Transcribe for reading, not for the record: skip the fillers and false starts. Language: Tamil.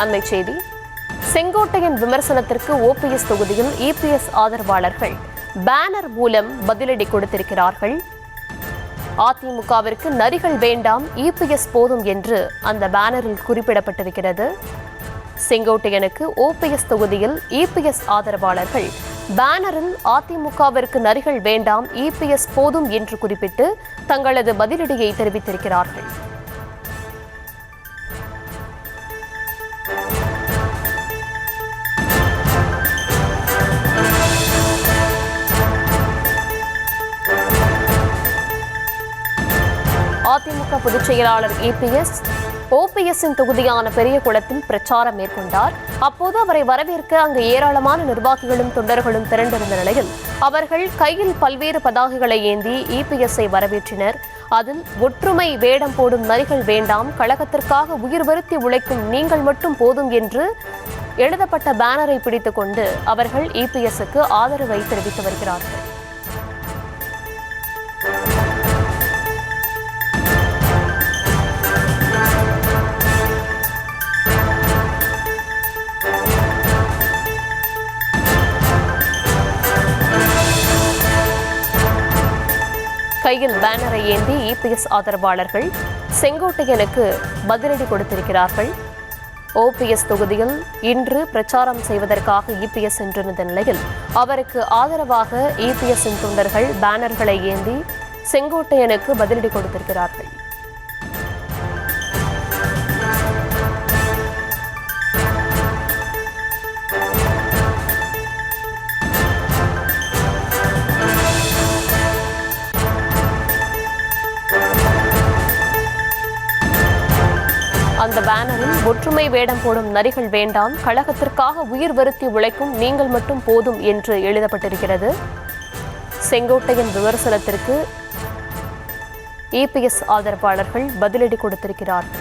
அண்மை செய்தி. செங்கோட்டையன் விமர்சனத்திற்கு ஓபிஎஸ் தொகுதியில் இபிஎஸ் ஆதரவாளர்கள் பேனர் மூலம் பதிலடி கொடுத்திருக்கிறார்கள். அதிமுகவிற்கு நரிகள் வேண்டாம், இபிஎஸ் போதும் என்று அந்த பேனரில் குறிப்பிடப்பட்டிருக்கிறது. செங்கோட்டையனுக்கு ஓபிஎஸ் தொகுதியில் இபிஎஸ் ஆதரவாளர்கள் பேனரில் அதிமுகவிற்கு நரிகள் வேண்டாம், இபிஎஸ் போதும் என்று குறிப்பிட்டு தங்களது பதிலடியை தெரிவித்திருக்கிறார்கள். அதிமுக பொதுச் செயலாளர் இபிஎஸ் ஓபிஎஸ்ஸின் தொகுதியான பெரியகுளத்தில் பிரச்சாரம் மேற்கொண்டார். அப்போது அவரை வரவேற்க அங்கு ஏராளமான நிர்வாகிகளும் தொண்டர்களும் திரண்டிருந்த நிலையில் அவர்கள் கையில் பல்வேறு பதாகைகளை ஏந்தி இபிஎஸ்ஐ வரவேற்றனர். அதில் ஒற்றுமை வேடம் போடும் நரிகள் வேண்டாம், கழகத்திற்காக உயிர் வருத்தி உழைக்கும் நீங்கள் மட்டும் போதும் என்று எழுதப்பட்ட பேனரை பிடித்துக் கொண்டு அவர்கள் இபிஎஸ்க்கு ஆதரவை தெரிவித்து வருகிறார்கள். கையில் பேனரை ஏந்தி இபிஎஸ் ஆதரவாளர்கள் செங்கோட்டையனுக்கு பதிலடி கொடுத்திருக்கிறார்கள். ஓபிஎஸ் தொகுதியில் இன்று பிரச்சாரம் செய்வதற்காக இபிஎஸ் சென்றிருந்த நிலையில் அவருக்கு ஆதரவாக இபிஎஸ்ஸின் தொண்டர்கள் பேனர்களை ஏந்தி செங்கோட்டையனுக்கு பதிலடி கொடுத்திருக்கிறார்கள். அந்த பேனரில் ஒற்றுமை வேடம் போடும் நரிகள் வேண்டாம், கழகத்திற்காக உயிர் வருத்தி உழைக்கும் நீங்கள் மட்டும் போதும் என்று எழுதப்பட்டிருக்கிறது. செங்கோட்டையன் விமர்சனத்திற்கு இபிஎஸ் ஆதரவாளர்கள் பதிலடி கொடுத்திருக்கிறார்கள்.